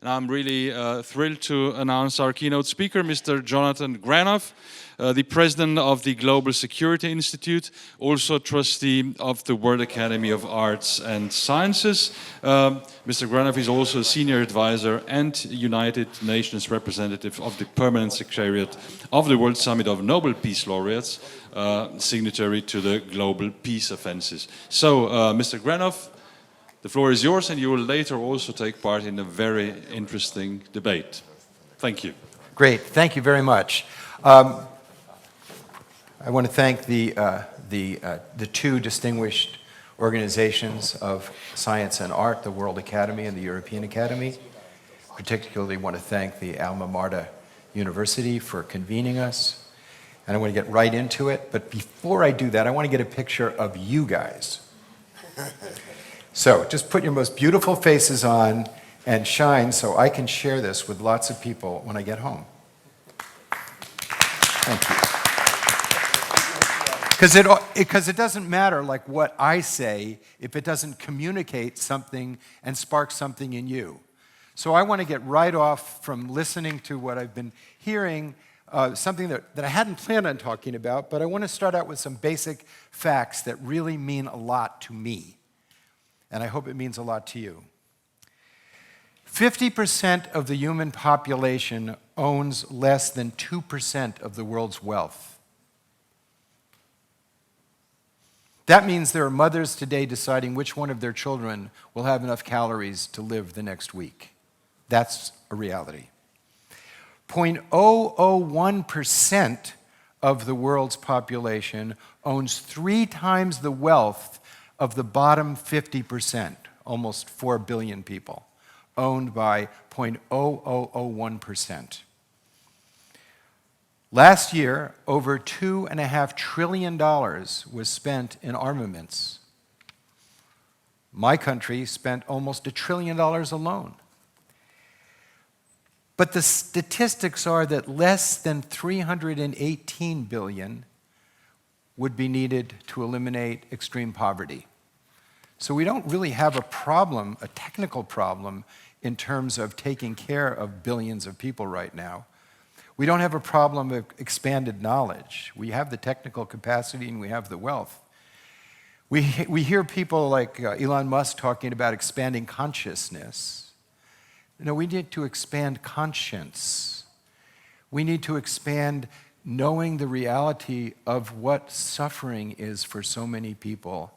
And I'm really thrilled to announce our keynote speaker, Mr. Jonathan Granoff, the president of the Global Security Institute, also trustee of the World Academy of Arts and Sciences. Mr. Granoff is also a senior advisor and United Nations representative of the Permanent Secretariat of the World Summit of Nobel Peace Laureates, signatory to the Global Peace Offenses. So, Mr. Granoff, the floor is yours, and you will later also take part in a very interesting debate. Thank you. Great, thank you very much. I want to thank the two distinguished organizations of science and art, the World Academy and the European Academy. Particularly want to thank the Alma Mater University for convening us. And I want to get right into it, but before I do that, I want to get a picture of you guys. So just put your most beautiful faces on and shine so I can share this with lots of people when I get home. Thank you. Because it doesn't matter like what I say if it doesn't communicate something and spark something in you. So I want to get right off from listening to what I've been hearing, something that I hadn't planned on talking about, but I want to start out with some basic facts that really mean a lot to me. And I hope it means a lot to you. 50% of the human population owns less than 2% of the world's wealth. That means there are mothers today deciding which one of their children will have enough calories to live the next week. That's a reality. 0.001% of the world's population owns 3 times the wealth of the bottom 50%, almost 4 billion people, owned by 0.0001%. Last year, over $2.5 trillion was spent in armaments. My country spent almost $1 trillion alone. But the statistics are that less than 318 billion would be needed to eliminate extreme poverty. So we don't really have a problem, a technical problem, in terms of taking care of billions of people right now. We don't have a problem of expanded knowledge. We have the technical capacity and we have the wealth. We hear people like Elon Musk talking about expanding consciousness. No, we need to expand conscience. We need to expand knowing the reality of what suffering is for so many people.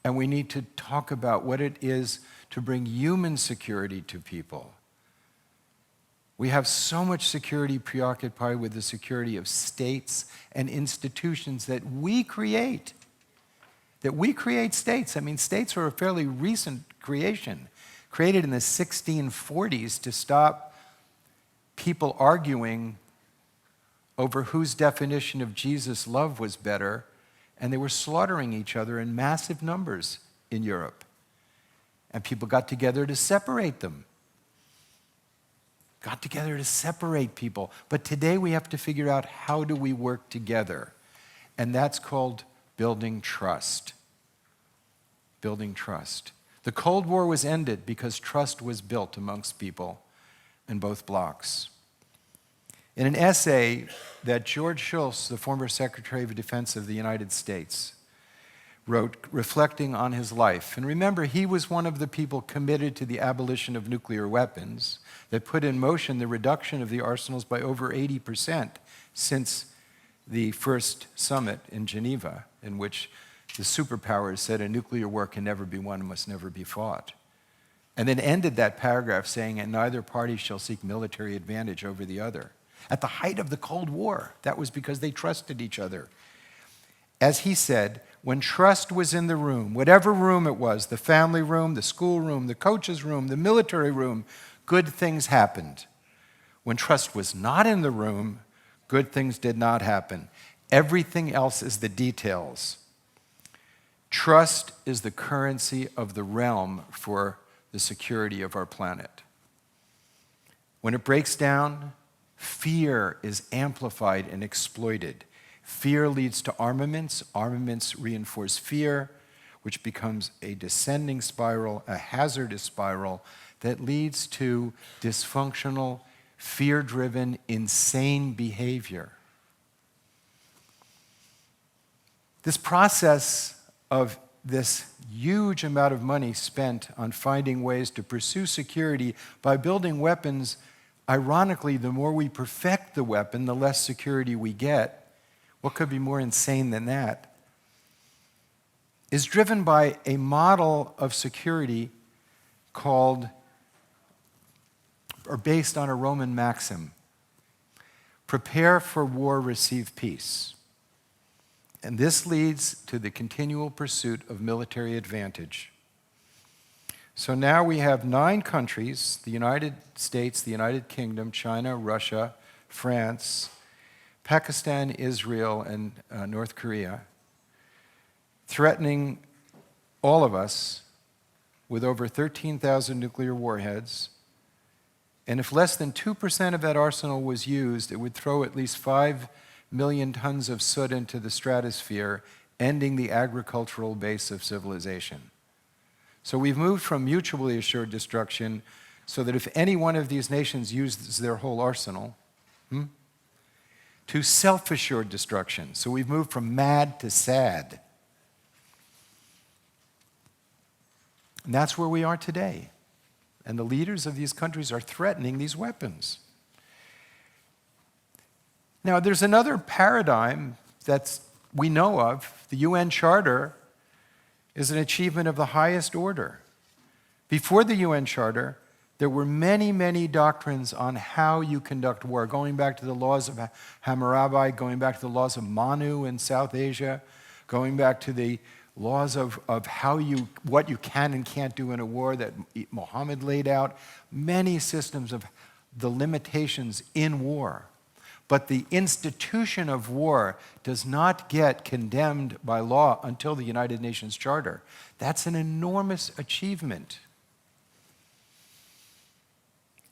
And we need to talk about what it is to bring human security to people. We have so much security preoccupied with the security of states and institutions that we create. States. I mean, states are a fairly recent creation, created in the 1640s to stop people arguing over whose definition of Jesus' love was better, and they were slaughtering each other in massive numbers in Europe. And people got together to separate them. Got together to separate people. But today we have to figure out how do we work together. And that's called building trust. Building trust. The Cold War was ended because trust was built amongst people in both blocs. In an essay that George Shultz, the former Secretary of Defense of the United States, wrote reflecting on his life. And remember, he was one of the people committed to the abolition of nuclear weapons that put in motion the reduction of the arsenals by over 80% since the first summit in Geneva, in which the superpowers said a nuclear war can never be won and must never be fought. And then ended that paragraph saying, and neither party shall seek military advantage over the other. At the height of the Cold War, that was because they trusted each other. As he said, when trust was in the room, whatever room it was, the family room, the school room, the coach's room, the military room, good things happened. When trust was not in the room, good things did not happen. Everything else is the details. Trust is the currency of the realm for the security of our planet. When it breaks down, fear is amplified and exploited. Fear leads to armaments. Armaments reinforce fear, which becomes a descending spiral, a hazardous spiral that leads to dysfunctional, fear-driven, insane behavior. This process of this huge amount of money spent on finding ways to pursue security by building weapons, ironically, the more we perfect the weapon, the less security we get. What could be more insane than that? Is driven by a model of security called, or based on a Roman maxim: prepare for war, receive peace. And this leads to the continual pursuit of military advantage. So now we have 9 countries: the United States, the United Kingdom, China, Russia, France, Pakistan, Israel, and North Korea, threatening all of us with over 13,000 nuclear warheads. And if less than 2% of that arsenal was used, it would throw at least 5 million tons of soot into the stratosphere, ending the agricultural base of civilization. So we've moved from mutually assured destruction, so that if any one of these nations uses their whole arsenal, to self-assured destruction. So we've moved from mad to sad. And that's where we are today. And the leaders of these countries are threatening these weapons. Now, there's another paradigm that we know of. The UN Charter is an achievement of the highest order. Before the UN Charter, there were many, many doctrines on how you conduct war, going back to the laws of Hammurabi, going back to the laws of Manu in South Asia, going back to the laws of what you can and can't do in a war that Muhammad laid out, many systems of the limitations in war. But the institution of war does not get condemned by law until the United Nations Charter. That's an enormous achievement.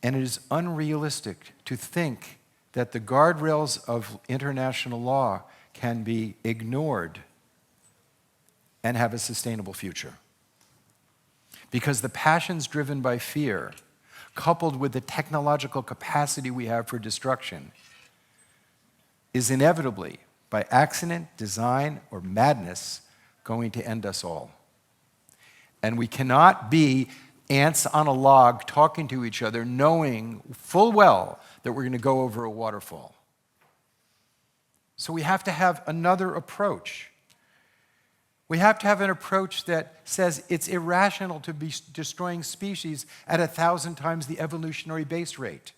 And it is unrealistic to think that the guardrails of international law can be ignored and have a sustainable future. Because the passions driven by fear, coupled with the technological capacity we have for destruction, is inevitably, by accident, design, or madness, going to end us all. And we cannot be ants on a log talking to each other, knowing full well that we're going to go over a waterfall. So we have to have another approach. We have to have an approach that says it's irrational to be destroying species at 1,000 times the evolutionary base rate.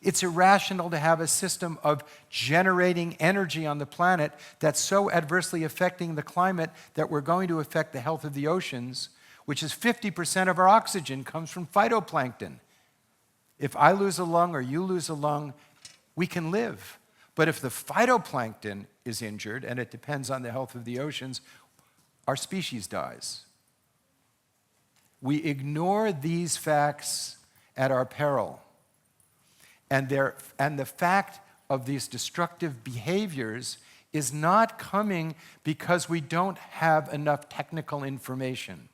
It's irrational to have a system of generating energy on the planet that's so adversely affecting the climate that we're going to affect the health of the oceans, which is 50% of our oxygen comes from phytoplankton. If I lose a lung or you lose a lung, we can live. But if the phytoplankton is injured, and it depends on the health of the oceans, our species dies. We ignore these facts at our peril. And the fact of these destructive behaviors is not coming because we don't have enough technical information.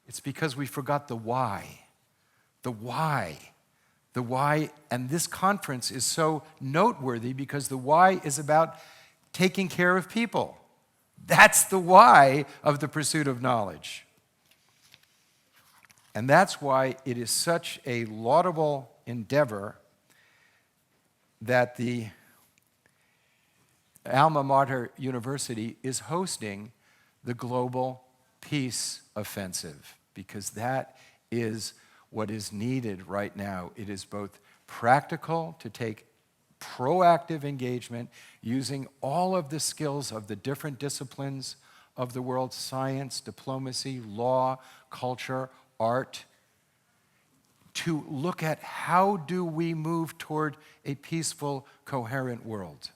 It's because we forgot the why. The why. The why. And this conference is so noteworthy because the why is about taking care of people. That's the why of the pursuit of knowledge. And that's why it is such a laudable endeavor that the Alma Mater University is hosting the Global Peace Offensive, because that is what is needed right now. It is both practical to take proactive engagement using all of the skills of the different disciplines of the world: science, diplomacy, law, culture, art, to look at how do we move toward a peaceful, coherent world.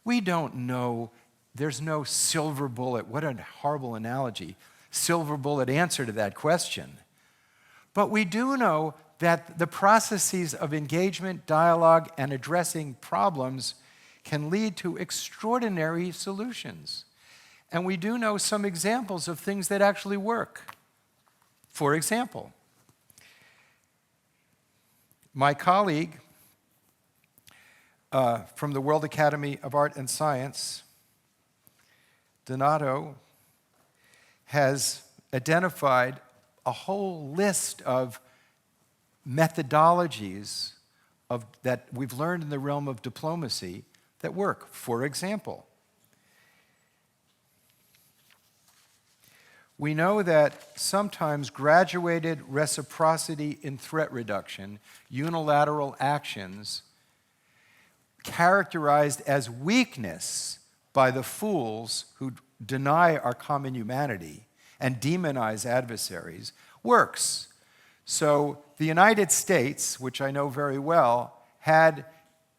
We don't know, there's no silver bullet, what a horrible analogy, silver bullet answer to that question. But we do know that the processes of engagement, dialogue, and addressing problems can lead to extraordinary solutions. And we do know some examples of things that actually work. For example, my colleague from the World Academy of Art and Science, Donato, has identified a whole list of methodologies that we've learned in the realm of diplomacy that work. For example, we know that sometimes graduated reciprocity in threat reduction, unilateral actions, characterized as weakness by the fools who deny our common humanity and demonize adversaries, works. So the United States, which I know very well, had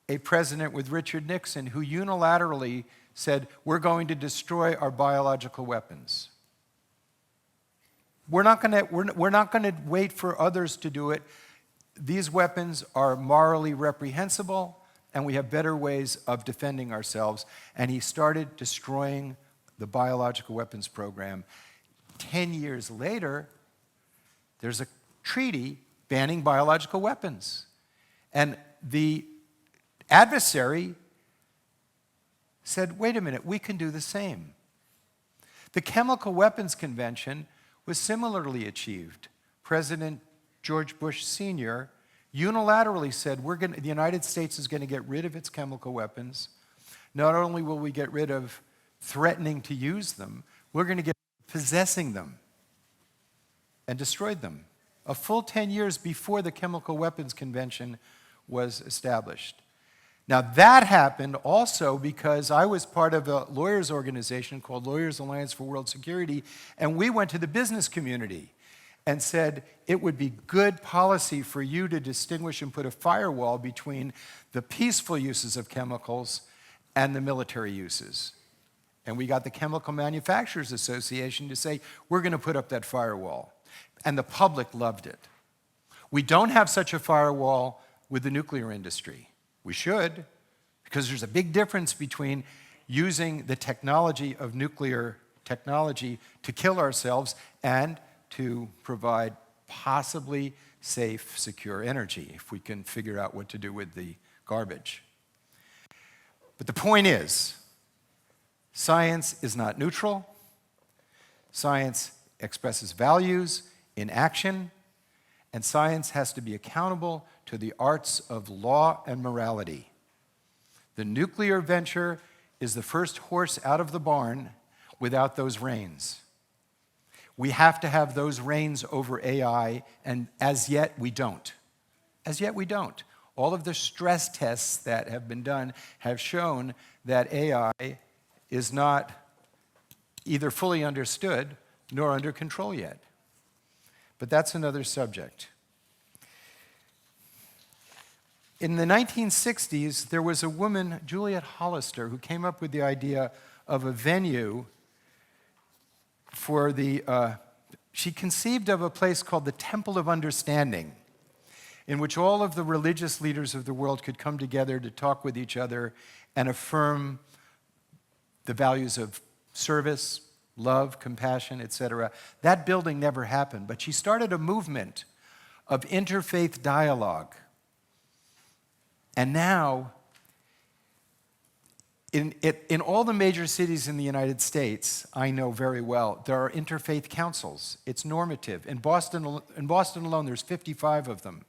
a president with Richard Nixon who unilaterally said, we're going to destroy our biological weapons. We're not going to wait for others to do it. These weapons are morally reprehensible, and we have better ways of defending ourselves. And he started destroying the biological weapons program. 10 years later, there's a treaty banning biological weapons. And the adversary said, wait a minute, we can do the same. The Chemical Weapons Convention was similarly achieved. President George Bush Sr. unilaterally said, the United States is going to get rid of its chemical weapons. Not only will we get rid of threatening to use them, we're going to get possessing them, and destroyed them. A full 10 years before the Chemical Weapons Convention was established. Now that happened also because I was part of a lawyers organization called Lawyers Alliance for World Security, and we went to the business community and said it would be good policy for you to distinguish and put a firewall between the peaceful uses of chemicals and the military uses. And we got the Chemical Manufacturers Association to say, we're going to put up that firewall. And the public loved it. We don't have such a firewall with the nuclear industry. We should, because there's a big difference between using the technology of nuclear technology to kill ourselves and to provide possibly safe, secure energy, if we can figure out what to do with the garbage. But the point is, science is not neutral. Science expresses values in action, and science has to be accountable to the arts of law and morality. The nuclear venture is the first horse out of the barn without those reins. We have to have those reins over AI, and as yet we don't. As yet we don't. All of the stress tests that have been done have shown that AI is not either fully understood nor under control yet. But that's another subject. In the 1960s, there was a woman, Juliet Hollister, who came up with the idea of a venue for she conceived of a place called the Temple of Understanding, in which all of the religious leaders of the world could come together to talk with each other and affirm the values of service, love, compassion, etc. That building never happened, but she started a movement of interfaith dialogue. And now, in all the major cities in the United States, I know very well, there are interfaith councils. It's normative. In Boston alone, there's 55 of them.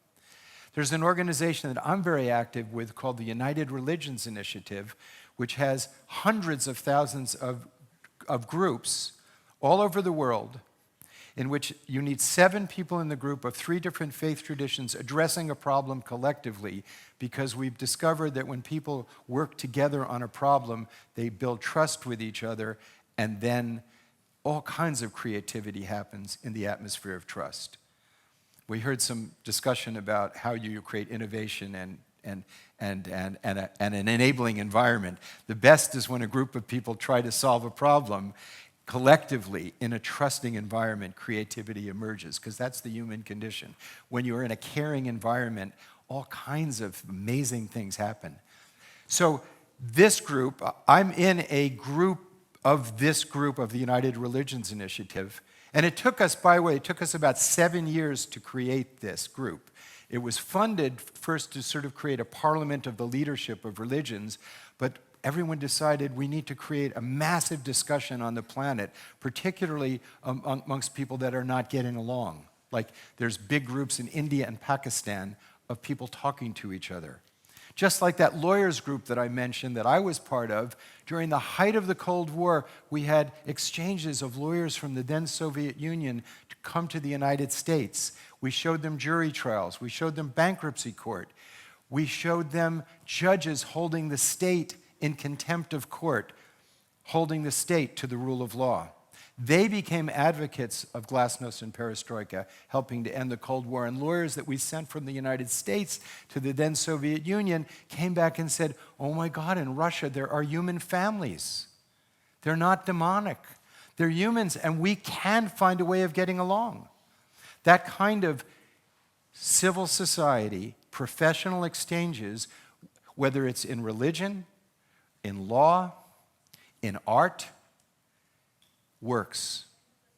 There's an organization that I'm very active with called the United Religions Initiative, which has hundreds of thousands of groups all over the world, in which you need 7 people in the group of 3 different faith traditions addressing a problem collectively, because we've discovered that when people work together on a problem, they build trust with each other, and then all kinds of creativity happens in the atmosphere of trust. We heard some discussion about how you create innovation and an enabling environment. The best is when a group of people try to solve a problem collectively in a trusting environment. Creativity emerges, because that's the human condition. When you're in a caring environment, all kinds of amazing things happen. So this group, I'm in a group of this group of the United Religions Initiative, And it took us, by the way, it took us about 7 years to create this group. It was funded first to sort of create a parliament of the leadership of religions, but everyone decided we need to create a massive discussion on the planet, particularly amongst people that are not getting along. Like there's big groups in India and Pakistan of people talking to each other. Just like that lawyers group that I mentioned that I was part of, during the height of the Cold War, we had exchanges of lawyers from the then Soviet Union to come to the United States. We showed them jury trials. We showed them bankruptcy court. We showed them judges holding the state in contempt of court, holding the state to the rule of law. They became advocates of glasnost and perestroika, helping to end the Cold War. And lawyers that we sent from the United States to the then Soviet Union came back and said, oh my God, in Russia there are human families. They're not demonic. They're humans, and we can find a way of getting along. That kind of civil society, professional exchanges, whether it's in religion, in law, in art, works.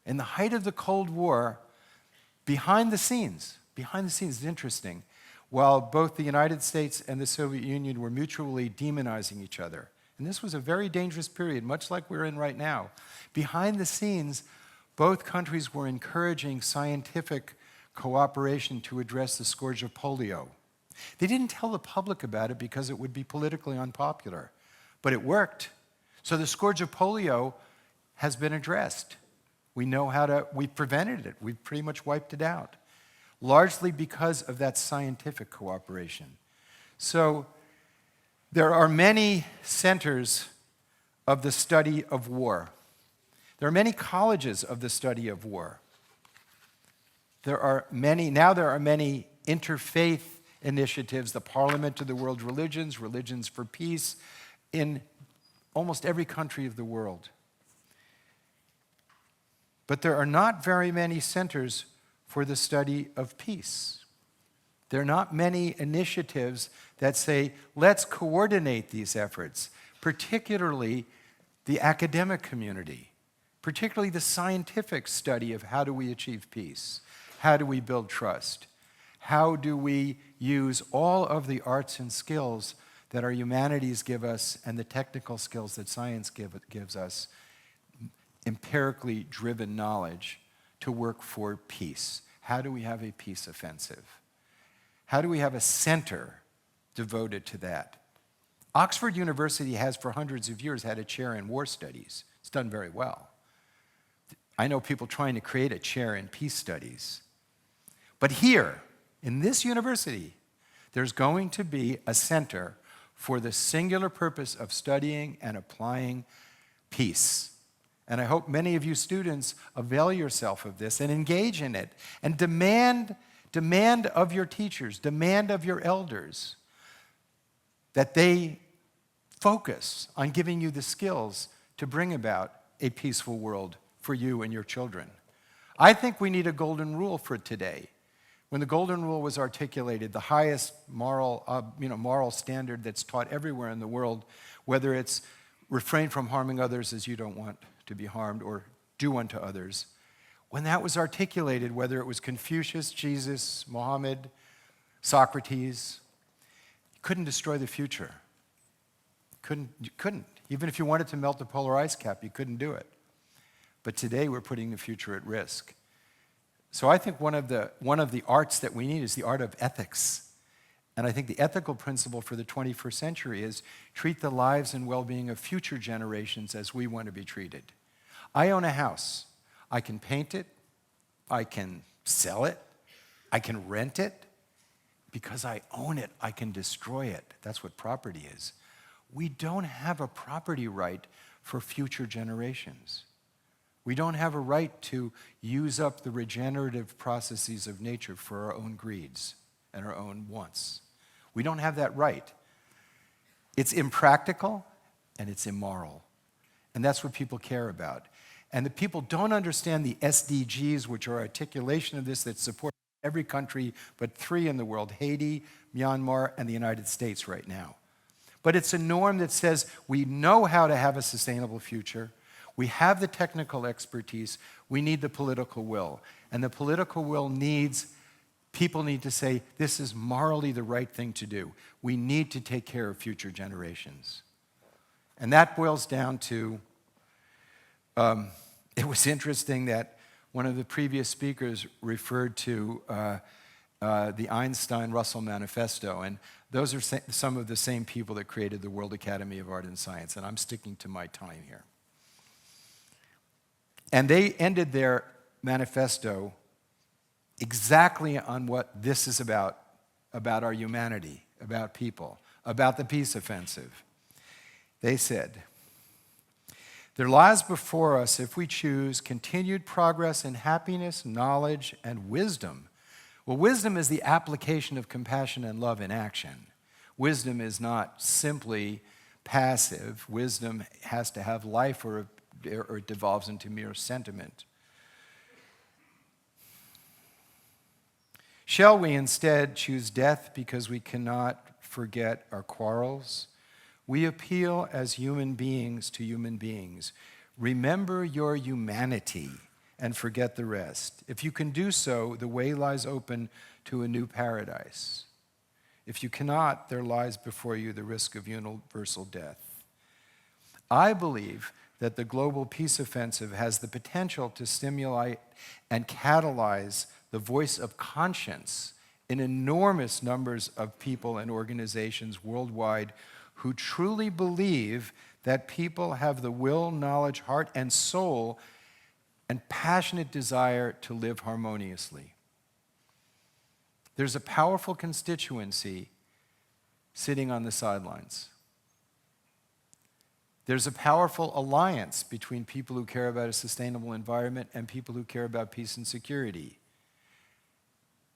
In the height of the Cold War, behind the scenes, it's interesting, while both the United States and the Soviet Union were mutually demonizing each other, and this was a very dangerous period, much like we're in right now, behind the scenes, both countries were encouraging scientific cooperation to address the scourge of polio. They didn't tell the public about it because it would be politically unpopular, but it worked. So the scourge of polio has been addressed. We prevented it. We've pretty much wiped it out, largely because of that scientific cooperation. So there are many centers of the study of war. There are many colleges of the study of war. There are many interfaith initiatives, the Parliament of the World Religions, Religions for Peace, in almost every country of the world. But there are not very many centers for the study of peace. There are not many initiatives that say, let's coordinate these efforts, particularly the academic community, particularly the scientific study of how do we achieve peace, how do we build trust, how do we use all of the arts and skills that our humanities give us and the technical skills that science gives us, empirically driven knowledge, to work for peace. How do we have a peace offensive? How do we have a center devoted to that? Oxford University has for hundreds of years had a chair in war studies. It's done very well. I know people trying to create a chair in peace studies. But here, in this university, there's going to be a center for the singular purpose of studying and applying peace. And I hope many of you students avail yourself of this and engage in it and demand of your teachers, demand of your elders that they focus on giving you the skills to bring about a peaceful world for you and your children. I think we need a golden rule for today. When the golden rule was articulated, the highest moral standard that's taught everywhere in the world, whether it's refrain from harming others as you don't want to be harmed, or do unto others. When that was articulated, whether it was Confucius, Jesus, Muhammad, Socrates, you couldn't destroy the future. You couldn't. Even if you wanted to melt the polar ice cap, you couldn't do it. But today we're putting the future at risk. So I think one of the arts that we need is the art of ethics. And I think the ethical principle for the 21st century is treat the lives and well-being of future generations as we want to be treated. I own a house. I can paint it. I can sell it. I can rent it. Because I own it, I can destroy it. That's what property is. We don't have a property right for future generations. We don't have a right to use up the regenerative processes of nature for our own greeds and our own wants. We don't have that right. It's impractical and it's immoral. And that's what people care about. And the people don't understand the SDGs, which are articulation of this that support every country but 3 in the world, Haiti, Myanmar, and the United States right now. But it's a norm that says we know how to have a sustainable future. We have the technical expertise. We need the political will. And the political will needs, people need to say, this is morally the right thing to do. We need to take care of future generations. And that boils down to, it was interesting that one of the previous speakers referred to the Einstein-Russell Manifesto, and those are some of the same people that created the World Academy of Art and Science, and I'm sticking to my time here. And they ended their manifesto exactly on what this is about our humanity, about people, about the peace offensive. They said, there lies before us, if we choose, continued progress in happiness, knowledge, and wisdom. Well, wisdom is the application of compassion and love in action. Wisdom is not simply passive. Wisdom has to have life, or it devolves into mere sentiment. Shall we instead choose death because we cannot forget our quarrels? We appeal as human beings to human beings. Remember your humanity and forget the rest. If you can do so, the way lies open to a new paradise. If you cannot, there lies before you the risk of universal death. I believe that the global peace offensive has the potential to stimulate and catalyze the voice of conscience in enormous numbers of people and organizations worldwide who truly believe that people have the will, knowledge, heart, and soul and passionate desire to live harmoniously. There's a powerful constituency sitting on the sidelines. There's a powerful alliance between people who care about a sustainable environment and people who care about peace and security.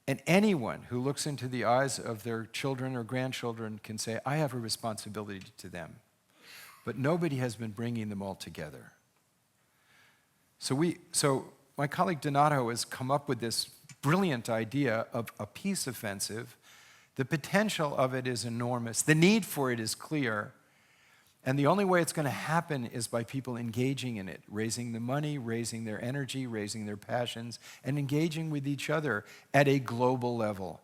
And anyone who looks into the eyes of their children or grandchildren can say, I have a responsibility to them. But nobody has been bringing them all together. So my colleague Donato has come up with this brilliant idea of a peace offensive. The potential of it is enormous. The need for it is clear. And the only way it's going to happen is by people engaging in it, raising the money, raising their energy, raising their passions, and engaging with each other at a global level.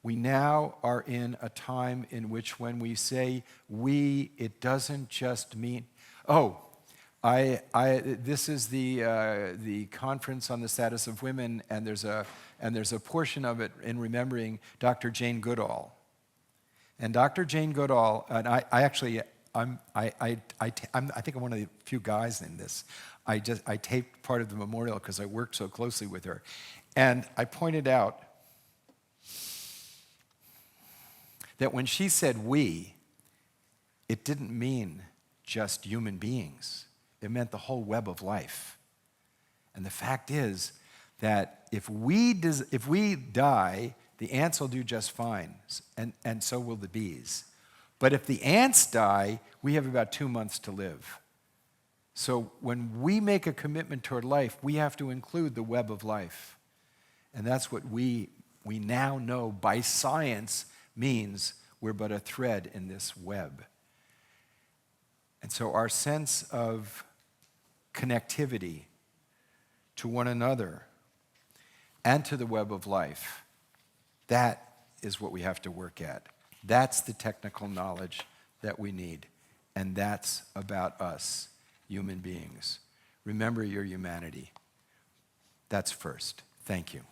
We now are in a time in which when we say we, it doesn't just mean, this is the conference on the status of women, and there's a portion of it in remembering Dr. Jane Goodall. And Dr. Jane Goodall, and I think I'm one of the few guys in this. I taped part of the memorial because I worked so closely with her. And I pointed out that when she said we, it didn't mean just human beings. It meant the whole web of life. And the fact is that if we die, the ants will do just fine, and so will the bees. But if the ants die, we have about 2 months to live. So when we make a commitment toward life, we have to include the web of life. And that's what we now know by science means we're but a thread in this web. And so our sense of connectivity to one another and to the web of life, that is what we have to work at. That's the technical knowledge that we need. And that's about us, human beings. Remember your humanity. That's first. Thank you.